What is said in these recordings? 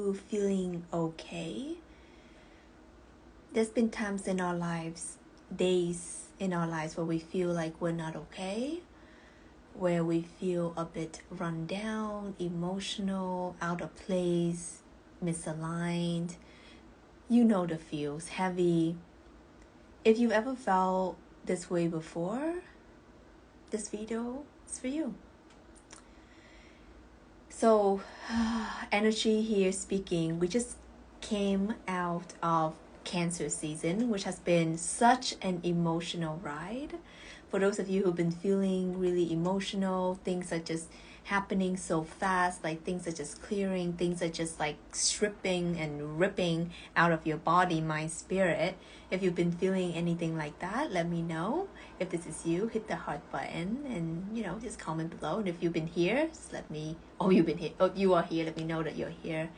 you feeling okay? There's been times in our lives, days in our lives where we feel like we're not okay, where we feel a bit run down, emotional, out of place, misaligned. You know the feels, heavy. If you've ever felt this way before, this video is for you. So, energy here speaking, we just came out of Cancer season, which has been such an emotional ride. For those of you who've been feeling really emotional, things are just happening so fast, like things are just clearing, things are just like stripping and ripping out of your body, mind, spirit. If you've been feeling anything like that, let me know. If this is you, hit the heart button and just comment below. And if you've been here, just let me, you are here, let me know that you're here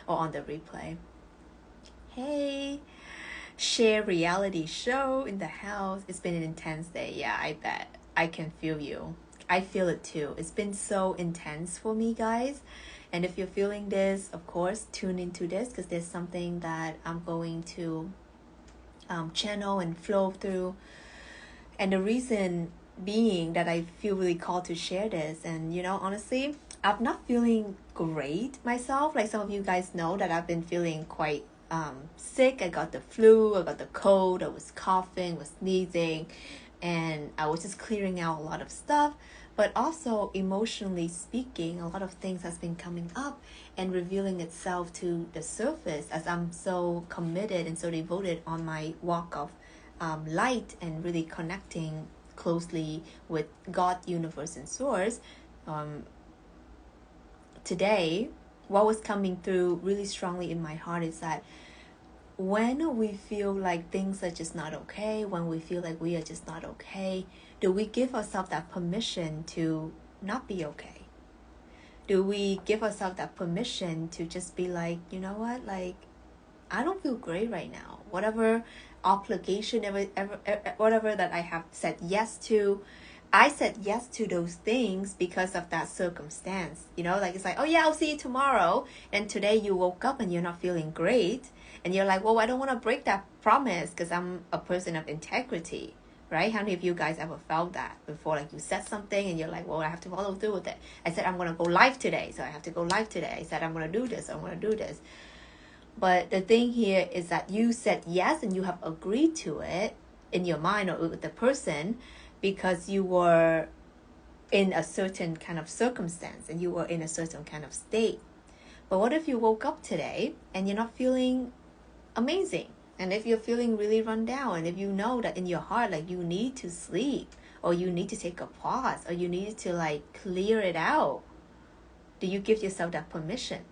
or on the replay. Hey, share reality show in the house. It's been an intense day. Yeah, I bet. I can feel you. I feel it too. It's been so intense for me, guys. And if you're feeling this, of course, tune into this because there's something that I'm going to channel and flow through. And the reason being that I feel really called to share this. And honestly, I'm not feeling great myself. Like some of you guys know that I've been feeling quite sick. I got the flu, I got the cold, I was coughing, was sneezing, and I was just clearing out a lot of stuff. But also emotionally speaking, a lot of things has been coming up and revealing itself to the surface as I'm so committed and so devoted on my walk of light and really connecting closely with God, universe, and source. Today, what was coming through really strongly in my heart is that when we feel like things are just not okay, when we feel like we are just not okay, do we give ourselves that permission to not be okay? Do we give ourselves that permission to just be like, you know what, like, I don't feel great right now. Whatever obligation, whatever that I have said yes to, I said yes to those things because of that circumstance. Like it's like, oh yeah, I'll see you tomorrow. And today you woke up and you're not feeling great. And you're like, well, I don't want to break that promise because I'm a person of integrity, right? How many of you guys ever felt that before? Like you said something and you're like, well, I have to follow through with it. I said, I'm going to go live today, so I have to go live today. I said, I'm going to do this, I'm going to do this. But the thing here is that you said yes and you have agreed to it in your mind or with the person because you were in a certain kind of circumstance and you were in a certain kind of state. But what if you woke up today and you're not feeling amazing? And if you're feeling really run down, and if you know that in your heart, like you need to sleep or you need to take a pause or you need to like clear it out, do you give yourself that permission?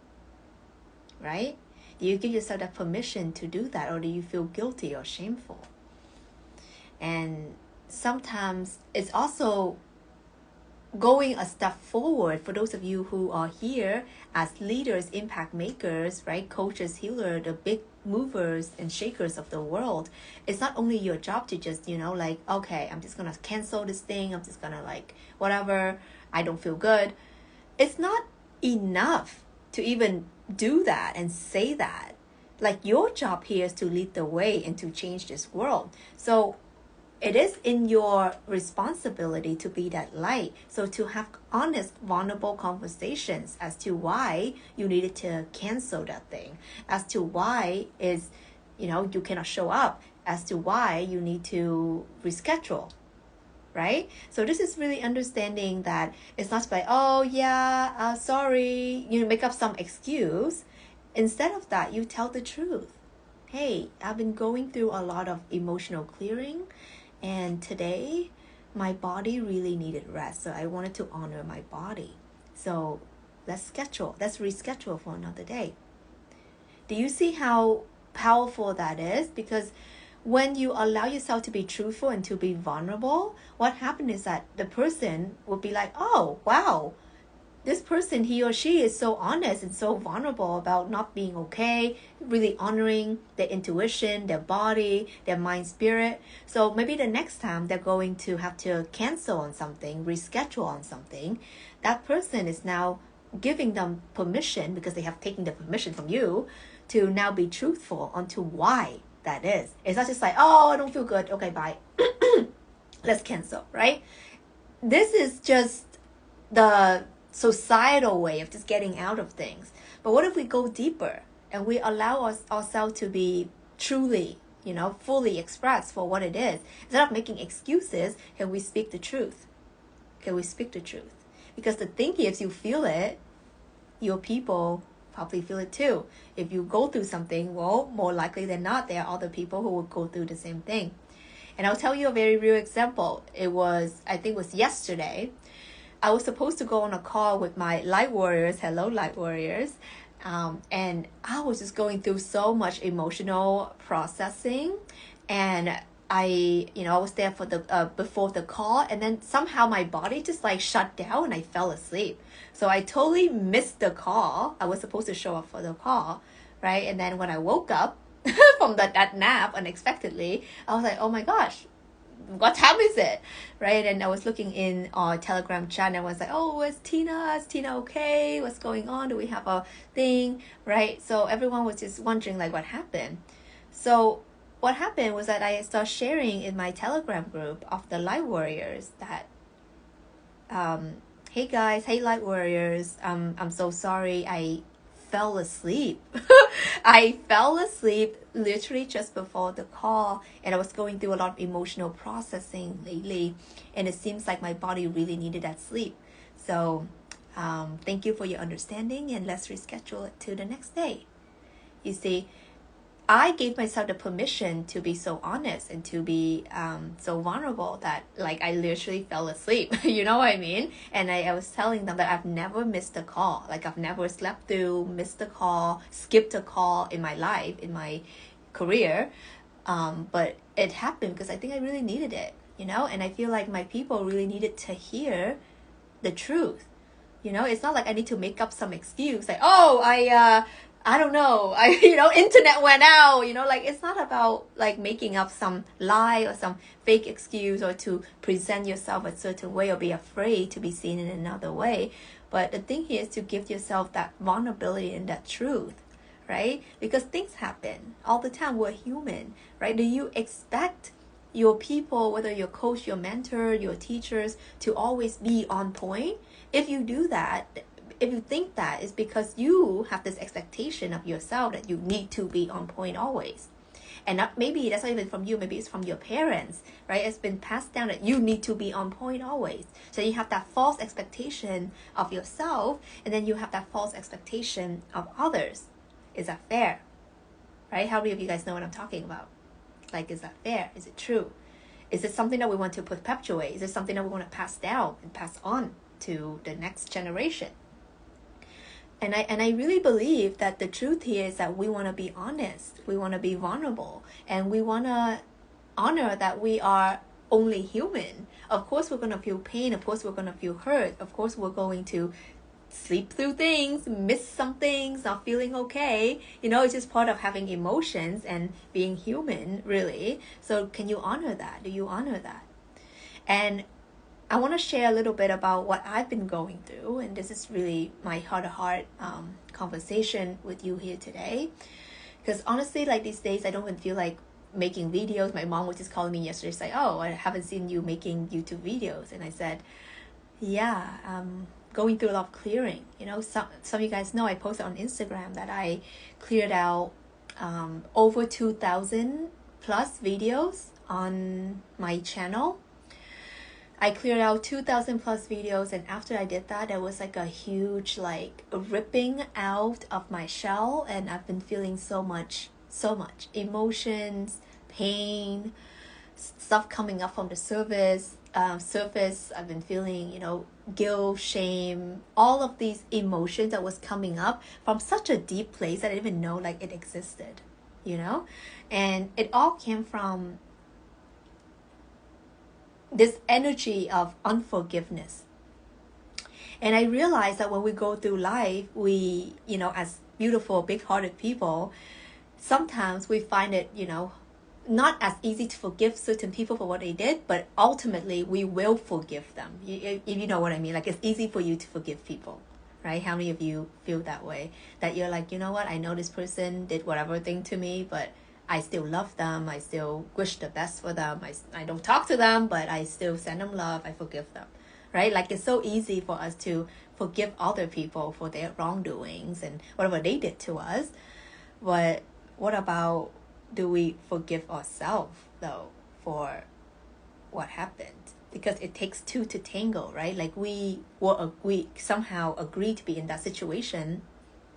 Right? Do you give yourself that permission to do that, or do you feel guilty or shameful? And sometimes it's also going a step forward for those of you who are here as leaders, impact makers, right? Coaches, healers, the big movers and shakers of the world. It's not only your job to just, like, okay, I'm just going to cancel this thing. I'm just going to like, whatever, I don't feel good. It's not enough to even do that and say that. Like your job here is to lead the way and to change this world. So it is in your responsibility to be that light. So to have honest, vulnerable conversations as to why you needed to cancel that thing, as to why is, you cannot show up, as to why you need to reschedule, right? So this is really understanding that it's not like, oh yeah, sorry, make up some excuse. Instead of that, you tell the truth. Hey, I've been going through a lot of emotional clearing. And today, my body really needed rest. So I wanted to honor my body. So let's reschedule for another day. Do you see how powerful that is? Because when you allow yourself to be truthful and to be vulnerable, what happens is that the person will be like, oh, wow, this person, he or she is so honest and so vulnerable about not being okay, really honoring their intuition, their body, their mind, spirit. So maybe the next time they're going to have to cancel on something, reschedule on something, that person is now giving them permission, because they have taken the permission from you, to now be truthful onto why that is. It's not just like, oh, I don't feel good, okay, bye. Let's cancel, right? This is just the societal way of just getting out of things. But what if we go deeper and we allow ourselves to be truly, fully expressed for what it is? Instead of making excuses, can we speak the truth? Can we speak the truth? Because the thing is, you feel it, your people probably feel it too. If you go through something, well, more likely than not, there are other people who will go through the same thing. And I'll tell you a very real example. I think it was yesterday. I was supposed to go on a call with my light warriors. Hello, light warriors. And I was just going through so much emotional processing. And I was there for the before the call, and then somehow my body just like shut down and I fell asleep. So I totally missed the call. I was supposed to show up for the call, right? And then when I woke up from that nap unexpectedly, I was like, oh my gosh, what time is it, right? And I was looking in our Telegram chat and I was like, oh, is Tina okay? What's going on? Do we have a thing, right? So everyone was just wondering like what happened. So what happened was that I started sharing in my Telegram group of the light warriors that, hey guys, hey light warriors, I'm so sorry, I fell asleep. I fell asleep literally just before the call, and I was going through a lot of emotional processing lately, and it seems like my body really needed that sleep. So thank you for your understanding, and let's reschedule it to the next day. You see, I gave myself the permission to be so honest and to be so vulnerable that like I literally fell asleep. You know what I mean? And I was telling them that I've never missed a call. Like I've never slept through, missed a call, skipped a call in my life, in my career. But it happened because I think I really needed it, and I feel like my people really needed to hear the truth. It's not like I need to make up some excuse like, oh, I don't know, internet went out, like it's not about like making up some lie or some fake excuse or to present yourself a certain way or be afraid to be seen in another way. But the thing here is to give yourself that vulnerability and that truth, right? Because things happen all the time. We're human, right? Do you expect your people, whether your coach, your mentor, your teachers, to always be on point? If you do that, if you think that, it's because you have this expectation of yourself that you need to be on point always. And maybe that's not even from you, maybe it's from your parents, right? It's been passed down that you need to be on point always. So you have that false expectation of yourself, and then you have that false expectation of others. Is that fair? Right? How many of you guys know what I'm talking about? Like, is that fair? Is it true? Is it something that we want to perpetuate? Is it something that we want to pass down and pass on to the next generation? And I really believe that the truth here is that we want to be honest, we want to be vulnerable, and we want to honor that we are only human. Of course we're going to feel pain, of course we're going to feel hurt, of course we're going to sleep through things, miss some things, not feeling okay. It's just part of having emotions and being human, really. So can you honor that? Do you honor that? And I want to share a little bit about what I've been going through, and this is really my heart-to-heart conversation with you here today. Because honestly, like these days, I don't even feel like making videos. My mom was just calling me yesterday, say, "Oh, I haven't seen you making YouTube videos," and I said, "Yeah, going through a lot of clearing." Some of you guys know I posted on Instagram that I cleared out over 2,000 plus videos on my channel. I cleared out 2,000 plus videos, and after I did that, there was like a huge like ripping out of my shell, and I've been feeling so much emotions, pain, stuff coming up from the surface. I've been feeling, guilt, shame, all of these emotions that was coming up from such a deep place that I didn't even know like it existed, and it all came from this energy of unforgiveness. And I realized that when we go through life, we, as beautiful, big-hearted people, sometimes we find it, not as easy to forgive certain people for what they did, but ultimately we will forgive them. If you know what I mean. Like it's easy for you to forgive people, right? How many of you feel that way? That you're like, you know what, I know this person did whatever thing to me, but I still love them. I still wish the best for them. I don't talk to them, but I still send them love. I forgive them, right? Like, it's so easy for us to forgive other people for their wrongdoings and whatever they did to us. But what about, do we forgive ourselves, though, for what happened? Because it takes two to tango, right? Like, we somehow agree to be in that situation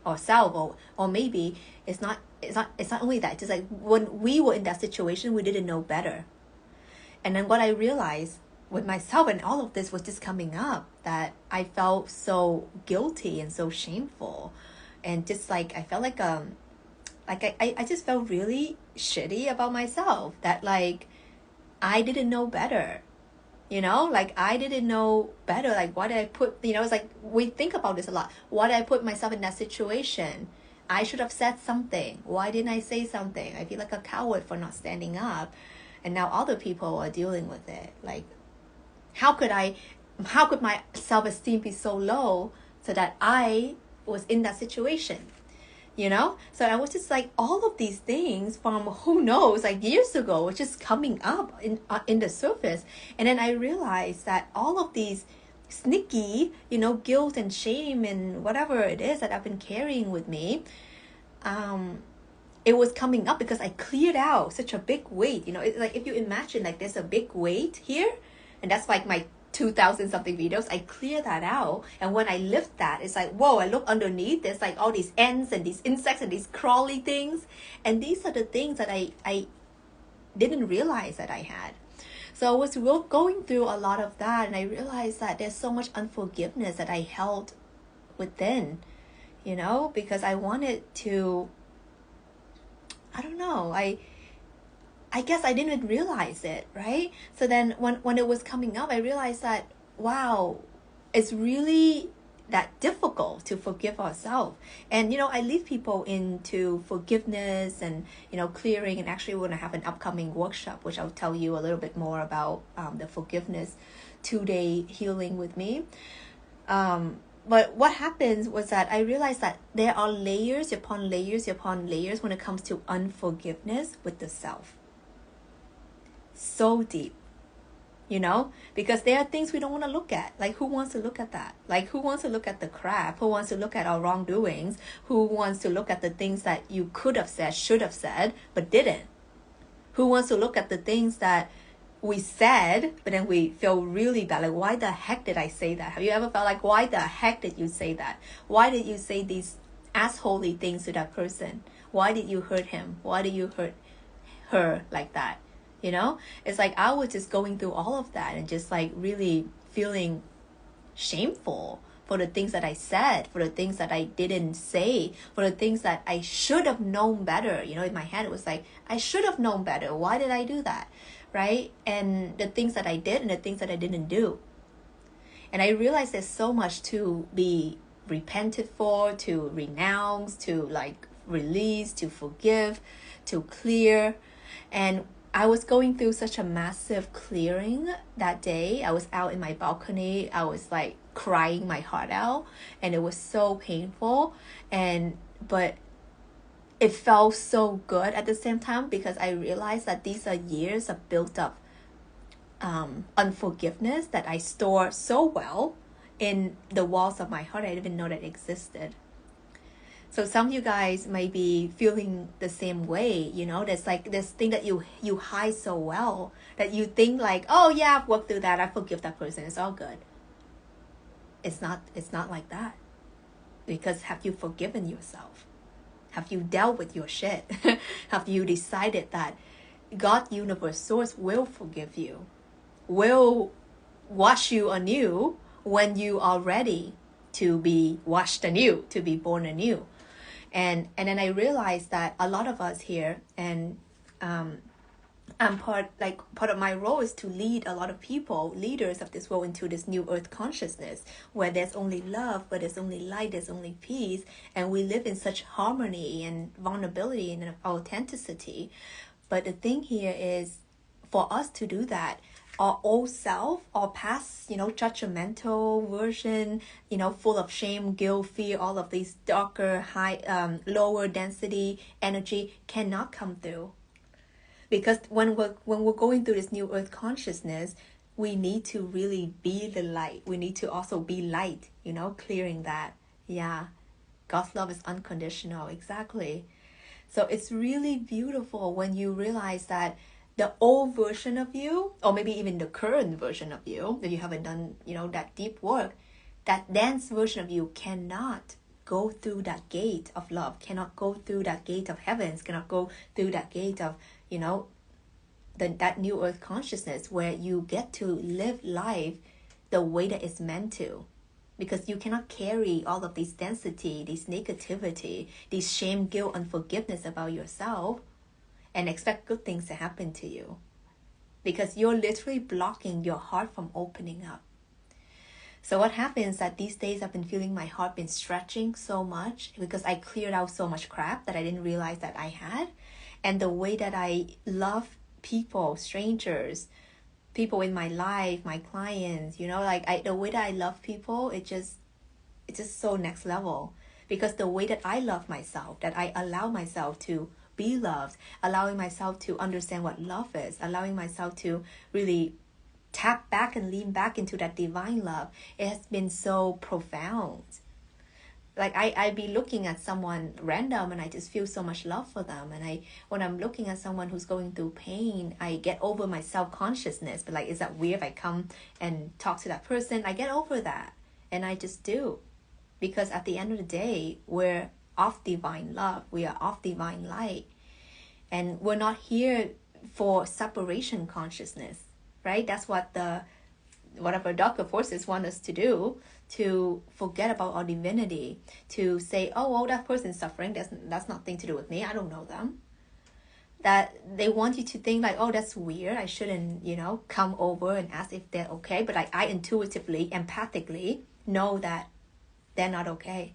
ourselves, or maybe it's not only that, just like when we were in that situation, we didn't know better. And then what I realized with myself and all of this was just coming up, that I felt so guilty and so shameful, and just like I felt like I just felt really shitty about myself, that like I didn't know better. Like I didn't know better. Like, why did I put, it's like we think about this a lot. Why did I put myself in that situation? I should have said something. Why didn't I say something? I feel like a coward for not standing up. And now other people are dealing with it. Like, how could my self-esteem be so low so that I was in that situation? So I was just like, all of these things from who knows, like years ago, was just coming up in the surface. And then I realized that all of these sneaky, guilt and shame and whatever it is that I've been carrying with me, it was coming up because I cleared out such a big weight. It's like, if you imagine, like, there's a big weight here, and that's like my 2,000 something videos. I clear that out, and when I lift that, it's like, whoa, I look underneath, there's like all these ants and these insects and these crawly things, and these are the things that I didn't realize that I had. So I was going through a lot of that, and I realized that there's so much unforgiveness that I held within, because I wanted to, I don't know, I guess I didn't realize it, right? So then when it was coming up, I realized that, wow, it's really that difficult to forgive ourselves. And, I lead people into forgiveness and, clearing. And actually, we're going to have an upcoming workshop, which I'll tell you a little bit more about the forgiveness 2-day healing with me. But what happens was that I realized that there are layers upon layers upon layers when it comes to unforgiveness with the self. So deep, because there are things we don't want to look at. Like, who wants to look at that? Like, who wants to look at the crap? Who wants to look at our wrongdoings? Who wants to look at the things that you could have said, should have said, but didn't? Who wants to look at the things that we said, but then we feel really bad? Like, why the heck did I say that? Have you ever felt like, why the heck did you say that? Why did you say these assholey things to that person? Why did you hurt him? Why did you hurt her like that? It's like I was just going through all of that and just like really feeling shameful for the things that I said, for the things that I didn't say, for the things that I should have known better. In my head, it was like, I should have known better. Why did I do that? Right? And the things that I did and the things that I didn't do. And I realized there's so much to be repented for, to renounce, to like release, to forgive, to clear. And I was going through such a massive clearing that day. I was out in my balcony. I was like crying my heart out, and it was so painful. But it felt so good at the same time, because I realized that these are years of built up unforgiveness that I store so well in the walls of my heart. I didn't even know that existed. So some of you guys may be feeling the same way, there's like this thing that you hide so well that you think like, oh yeah, I've worked through that, I forgive that person, it's all good. It's not like that. Because have you forgiven yourself? Have you dealt with your shit? Have you decided that God, universe, source will forgive you, will wash you anew when you are ready to be washed anew, to be born anew? And then I realized that a lot of us here, and part of my role is to lead a lot of people, leaders of this world, into this new earth consciousness where there's only love, where there's only light, there's only peace, and we live in such harmony and vulnerability and authenticity. But the thing here is, for us to do that, our old self, our past, judgmental version, full of shame, guilt, fear, all of these darker, lower density energy cannot come through. Because when we're going through this new earth consciousness, we need to really be the light. We need to also be light, clearing that. Yeah. God's love is unconditional. Exactly. So it's really beautiful when you realize that the old version of you, or maybe even the current version of you, that you haven't done, that deep work, that dense version of you cannot go through that gate of love, cannot go through that gate of heavens, cannot go through that gate of, that new earth consciousness where you get to live life the way that it's meant to. Because you cannot carry all of this density, this negativity, this shame, guilt, unforgiveness about yourself and expect good things to happen to you. Because you're literally blocking your heart from opening up. So what happens that these days I've been feeling my heart been stretching so much because I cleared out so much crap that I didn't realize that I had. And the way that I love people, strangers, people in my life, my clients, the way that I love people, it's just so next level. Because the way that I love myself, that I allow myself to be loved, allowing myself to understand what love is, allowing myself to really tap back and lean back into that divine love, it has been so profound. Like I be looking at someone random and I just feel so much love for them. And when I'm looking at someone who's going through pain, I get over my self-consciousness. But is that weird if I come and talk to that person? I get over that. And I just do. Because at the end of the day, we're of divine love. We are of divine light. And we're not here for separation consciousness, right? That's what whatever darker forces want us to do, to forget about our divinity, to say, oh, well, that person's suffering, that's nothing to do with me, I don't know them. That they want you to think like, oh, that's weird, I shouldn't, come over and ask if they're okay. But I intuitively, empathically know that they're not okay.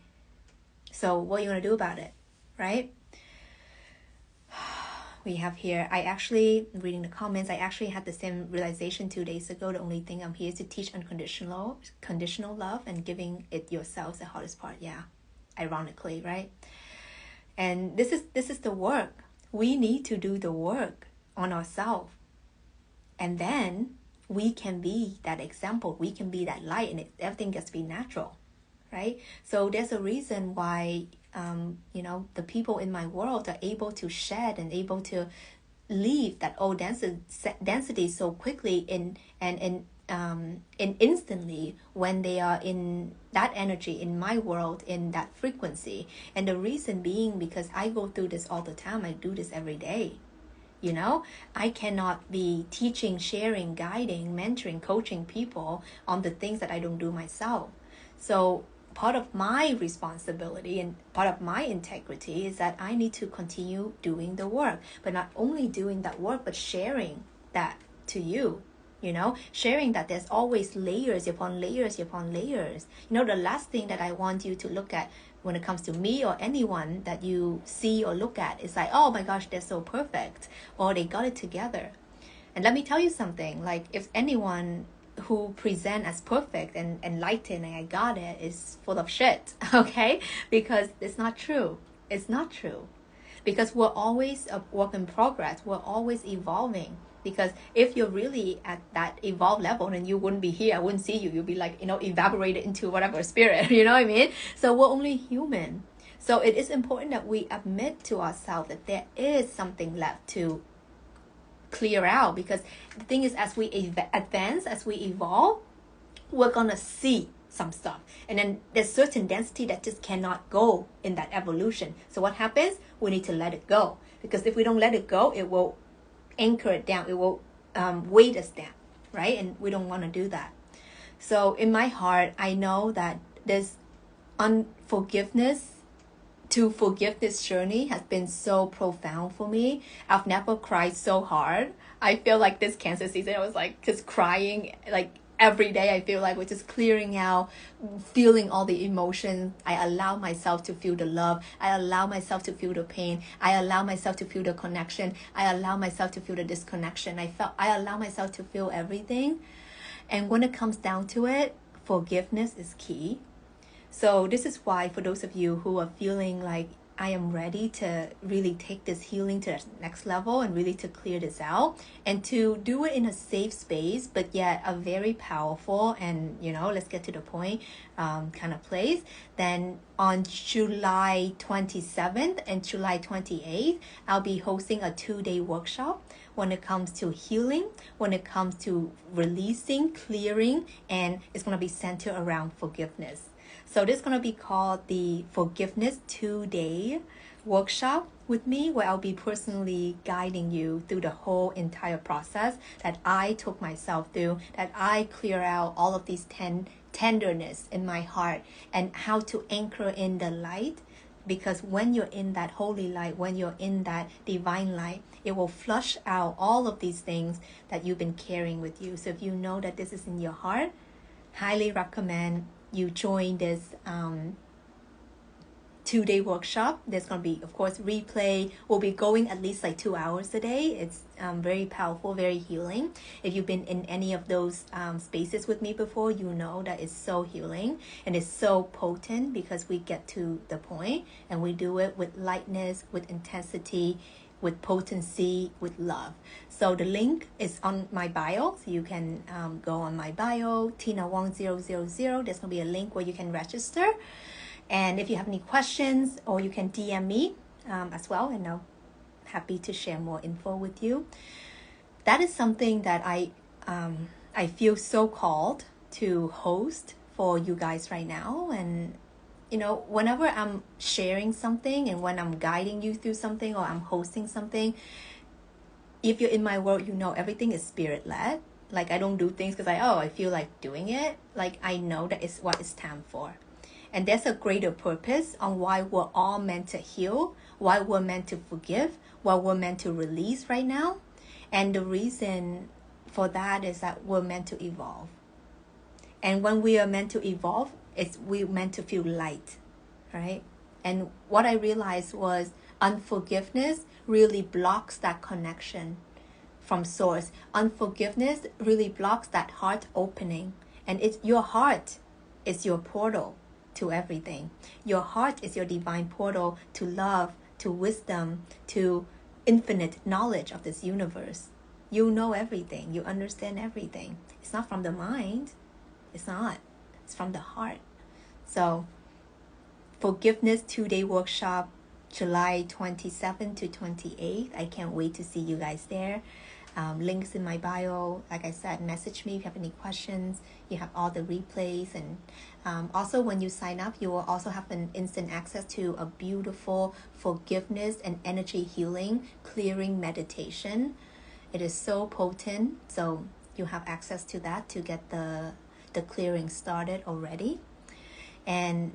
So what are you going to do about it, right? We have here, reading the comments, I actually had the same realization 2 days ago. The only thing I'm here is to teach conditional love and giving it yourself the hardest part. Yeah, ironically, right? And this is the work. We need to do the work on ourselves. And then we can be that example. We can be that light, and everything gets to be natural, right? So there's a reason why the people in my world are able to shed and able to leave that old density so quickly and instantly when they are in that energy, in my world, in that frequency. And the reason being because I go through this all the time. I do this every day. I cannot be teaching, sharing, guiding, mentoring, coaching people on the things that I don't do myself. So part of my responsibility and part of my integrity is that I need to continue doing the work, but not only doing that work, but sharing that to you, sharing that there's always layers upon layers upon layers. The last thing that I want you to look at when it comes to me or anyone that you see or look at is like, oh my gosh, they're so perfect, or they got it together. And let me tell you something, like if anyone who present as perfect and enlightened and I got it is full of shit, okay? Because it's not true. It's not true. Because we're always a work in progress. We're always evolving. Because if you're really at that evolved level, then you wouldn't be here. I wouldn't see you. You'll be like, evaporated into whatever spirit, you know what I mean? So we're only human. So it is important that we admit to ourselves that there is something left to clear out, because the thing is, as we advance, as we evolve, we're gonna see some stuff, and then there's certain density that just cannot go in that evolution. So what happens? We need to let it go, because if we don't let it go, it will anchor it down, it will weight us down, right? And we don't want to do that. So in my heart, I know that this unforgiveness to forgiveness journey has been so profound for me. I've never cried so hard. I feel like this cancer season, I was like just crying like every day I feel like we're just clearing out, feeling all the emotions. I allow myself to feel the love. I allow myself to feel the pain. I allow myself to feel the connection. I allow myself to feel the disconnection. I allow myself to feel everything. And when it comes down to it, forgiveness is key. So this is why, for those of you who are feeling like I am ready to really take this healing to the next level and really to clear this out and to do it in a safe space, but yet a very powerful and, let's get to the point kind of place, then on July 27th and July 28th, I'll be hosting a 2-day workshop when it comes to healing, when it comes to releasing, clearing, and it's going to be centered around forgiveness. So this is going to be called the Forgiveness 2-Day Workshop with me, where I'll be personally guiding you through the whole entire process that I took myself through, that I clear out all of these tenderness in my heart and how to anchor in the light. Because when you're in that holy light, when you're in that divine light, it will flush out all of these things that you've been carrying with you. So if you know that this is in your heart, highly recommend you join this 2-day workshop. There's going to be, of course, replay. We'll be going at least like 2 hours a day. It's very powerful, very healing. If you've been in any of those spaces with me before, you know that it's so healing and it's so potent because we get to the point and we do it with lightness, with intensity, with potency, with love. So the link is on my bio. So you can go on my bio, Tina1000. There's going to be a link where you can register. And if you have any questions, or you can DM me as well, and I'm happy to share more info with you. That is something that I feel so called to host for you guys right now. And whenever I'm sharing something and when I'm guiding you through something or I'm hosting something, if you're in my world, everything is spirit-led. Like I don't do things because I feel like doing it. Like I know that it's what it's time for. And there's a greater purpose on why we're all meant to heal, why we're meant to forgive, why we're meant to release right now. And the reason for that is that we're meant to evolve. And when we are meant to evolve, we're meant to feel light, right? And what I realized was unforgiveness really blocks that connection from source. Unforgiveness really blocks that heart opening. And it's your heart is your portal to everything. Your heart is your divine portal to love, to wisdom, to infinite knowledge of this universe. You know everything. You understand everything. It's not from the mind. It's not. It's from the heart. So, Forgiveness 2-Day Workshop, July 27th to 28th. I can't wait to see you guys there. Links in my bio. Like I said, message me if you have any questions. You have all the replays. And also when you sign up, you will also have an instant access to a beautiful forgiveness and energy healing, clearing meditation. It is so potent. So you have access to that to get the clearing started already. And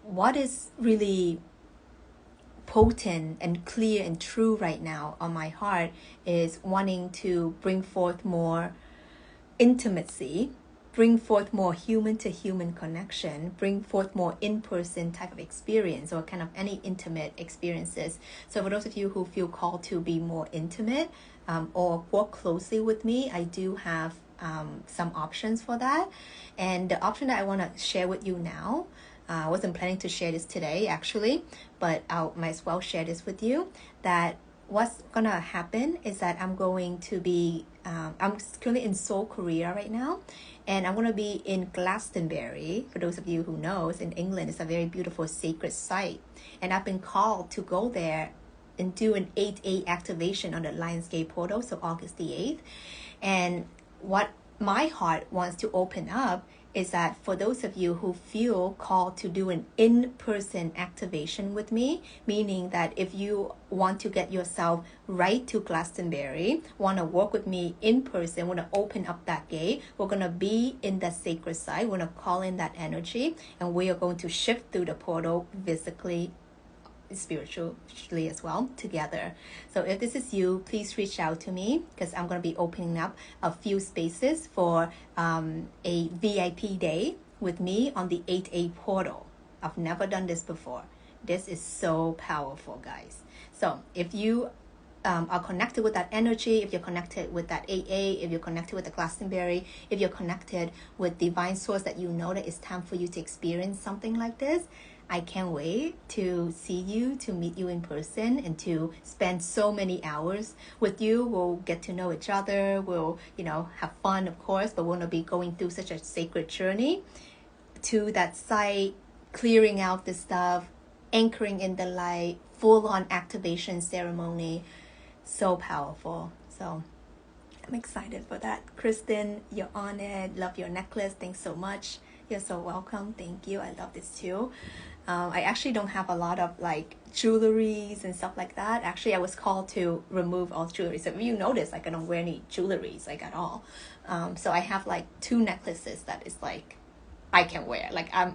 what is really potent and clear and true right now on my heart is wanting to bring forth more intimacy, bring forth more human to human connection, bring forth more in-person type of experience or kind of any intimate experiences. So for those of you who feel called to be more intimate or work closely with me, I do have some options for that. And the option that I want to share with you now, I wasn't planning to share this today actually, but I might as well share this with you, that what's gonna happen is that I'm going to be, I'm currently in Seoul, Korea right now, and I'm gonna be in Glastonbury. For those of you who know, it's in England. It's a very beautiful sacred site, and I've been called to go there and do an 8/8 activation on the Lionsgate portal, so August the 8th. And what my heart wants to open up is that for those of you who feel called to do an in-person activation with me, meaning that if you want to get yourself right to Glastonbury, want to work with me in person, want to open up that gate, we're going to be in that sacred site, we're going to call in that energy, and we are going to shift through the portal physically spiritually as well together. So if this is you, please reach out to me, because I'm going to be opening up a few spaces for a VIP day with me on the 8A portal. I've never done this before. This is so powerful, guys. So if you are connected with that energy, if you're connected with that AA, if you're connected with the Glastonbury, if you're connected with divine source, that you know that it's time for you to experience something like this, I can't wait to see you, to meet you in person, and to spend so many hours with you. We'll get to know each other. We'll, have fun, of course, but we're going to be going through such a sacred journey to that site, clearing out the stuff, anchoring in the light, full-on activation ceremony. So powerful. So I'm excited for that. Kristen, you're on it. Love your necklace. Thanks so much. You're so welcome. Thank you. I love this too. I actually don't have a lot of jewelries and stuff like that. Actually, I was called to remove all jewelry. So if you notice, I don't wear any jewelries at all. So I have 2 necklaces that is I can wear.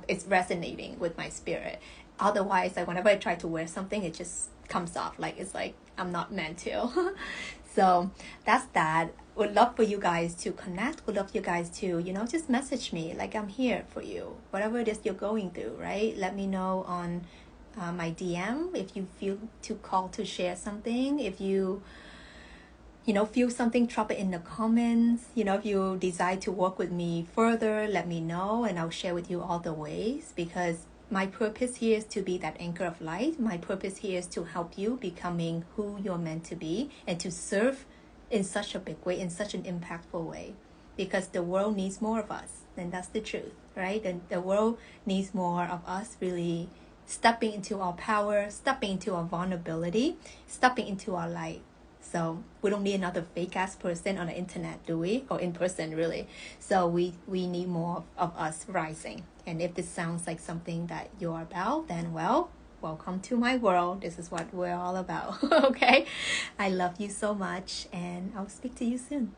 It's resonating with my spirit. Otherwise, whenever I try to wear something, it just comes off. It's I'm not meant to. So that's that. Would love for you guys to connect. Would love you guys to, just message me. I'm here for you. Whatever it is you're going through, right? Let me know on my DM if you feel too called to share something. If you feel something, drop it in the comments. If you decide to work with me further, let me know, and I'll share with you all the ways, because my purpose here is to be that anchor of light. My purpose here is to help you becoming who you're meant to be, and to serve in such a big way, in such an impactful way, because the world needs more of us. And that's the truth, right? And the world needs more of us really stepping into our power, stepping into our vulnerability, stepping into our light. So we don't need another fake ass person on the internet, do we? Or in person, really. So we need more of us rising. And if this sounds like something that you're about, then welcome to my world. This is what we're all about. Okay? I love you so much, and I'll speak to you soon.